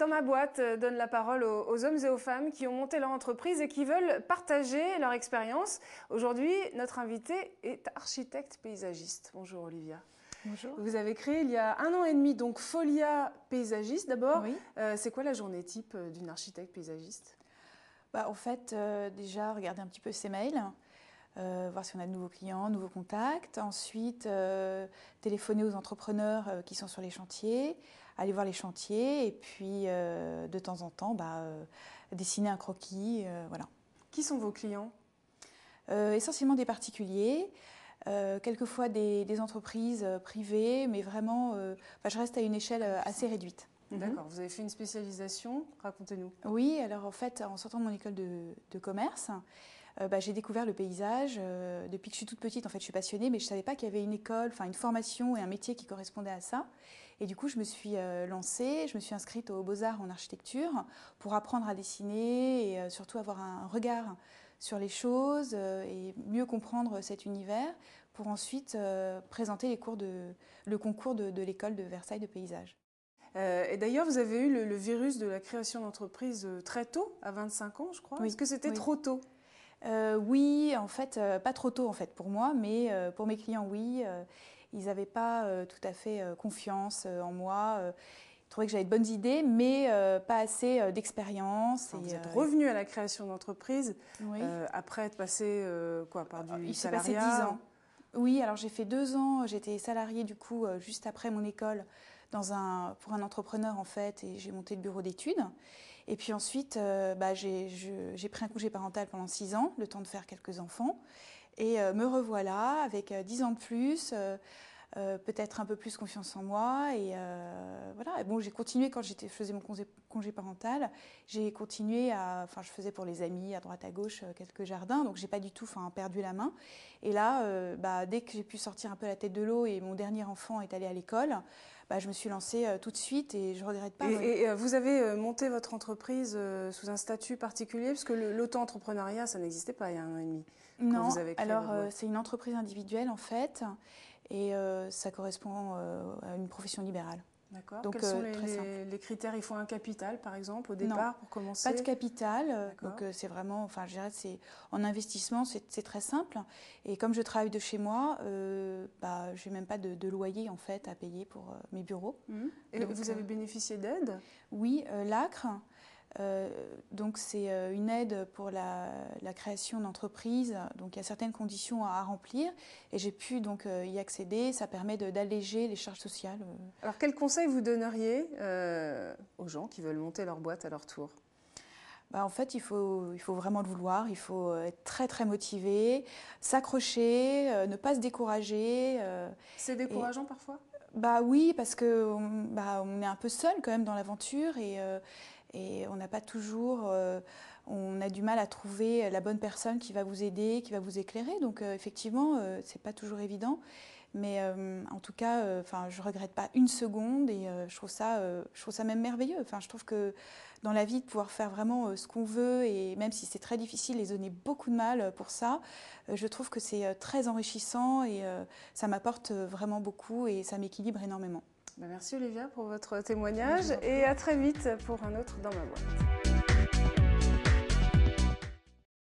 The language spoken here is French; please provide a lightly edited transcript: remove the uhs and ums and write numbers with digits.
Dans ma boîte donne la parole aux hommes et aux femmes qui ont monté leur entreprise et qui veulent partager leur expérience. Aujourd'hui, notre invité est architecte paysagiste. Bonjour Olivia. Bonjour. Vous avez créé il y a 1 an et demi donc Folia Paysagiste. D'abord, oui. C'est quoi la journée type d'une architecte paysagiste? En fait, déjà, regarder un petit peu ses mails, voir si on a de nouveaux clients, nouveaux contacts. Ensuite, téléphoner aux entrepreneurs qui sont sur les chantiers, aller voir les chantiers et puis, de temps en temps, dessiner un croquis. Voilà. Qui sont vos clients? Essentiellement des particuliers. Quelquefois des entreprises privées, mais vraiment, je reste à une échelle assez réduite. D'accord, vous avez fait une spécialisation, racontez-nous. Oui, alors en fait, en sortant de mon école de commerce, j'ai découvert le paysage. Depuis que je suis toute petite, en fait, je suis passionnée, mais je ne savais pas qu'il y avait une école, une formation et un métier qui correspondait à ça. Et du coup, je me suis lancée, je me suis inscrite aux Beaux-Arts en architecture pour apprendre à dessiner et surtout avoir un regard sur les choses et mieux comprendre cet univers pour ensuite présenter le concours de l'école de Versailles de paysage. Et d'ailleurs, vous avez eu le virus de la création d'entreprise très tôt, à 25 ans, je crois. Oui. Est-ce que c'était oui. trop tôt? Oui, en fait, pas trop tôt en fait pour moi, mais pour mes clients, oui. Ils n'avaient pas tout à fait confiance en moi. Ils trouvaient que j'avais de bonnes idées, mais pas assez d'expérience. Vous êtes revenu à la création d'entreprise oui. Après être passé par du Il s'est salariat? passé 10 ans. Oui, alors j'ai fait 2 ans, j'étais salariée du coup juste après mon école pour un entrepreneur en fait, et j'ai monté le bureau d'études. Et puis ensuite, j'ai pris un congé parental pendant 6 ans, le temps de faire quelques enfants. Et me revoilà avec 10 ans de plus, peut-être un peu plus confiance en moi. Et voilà. Et bon, j'ai continué quand je faisais mon congé parental. J'ai continué je faisais pour les amis à droite à gauche quelques jardins, donc j'ai pas du tout perdu la main. Et là, dès que j'ai pu sortir un peu la tête de l'eau et mon dernier enfant est allé à l'école, je me suis lancée tout de suite et je regrette pas. Et vous avez monté votre entreprise sous un statut particulier, parce que l'auto-entrepreneuriat, ça n'existait pas il y a 1 an et demi. Non, alors c'est une entreprise individuelle en fait, et ça correspond à une profession libérale. D'accord. Quels sont les critères? Il faut un capital, par exemple, au départ, pour commencer? Pas de capital. Donc c'est vraiment, je dirais, en investissement, c'est très simple. Et comme je travaille de chez moi, je n'ai même pas de loyer en fait à payer pour mes bureaux. Et donc, vous avez bénéficié d'aide? Oui, l'ACRE. Donc c'est une aide pour la création d'entreprise. Donc il y a certaines conditions à remplir et j'ai pu donc y accéder. Ça permet d'alléger les charges sociales. Alors quel conseil vous donneriez aux gens qui veulent monter leur boîte à leur tour? En fait, il faut vraiment le vouloir, il faut être très très motivé, s'accrocher, ne pas se décourager. C'est décourageant parfois? Oui, parce que on est un peu seul quand même dans l'aventure et on n'a pas toujours, on a du mal à trouver la bonne personne qui va vous aider, qui va vous éclairer. Donc effectivement, c'est pas toujours évident. Mais en tout cas, je regrette pas une seconde et je trouve ça même merveilleux. Je trouve que dans la vie, de pouvoir faire vraiment ce qu'on veut, et même si c'est très difficile, les donner beaucoup de mal pour ça, je trouve que c'est très enrichissant et ça m'apporte vraiment beaucoup et ça m'équilibre énormément. Merci Olivia pour votre témoignage et à très vite pour un autre Dans ma boîte.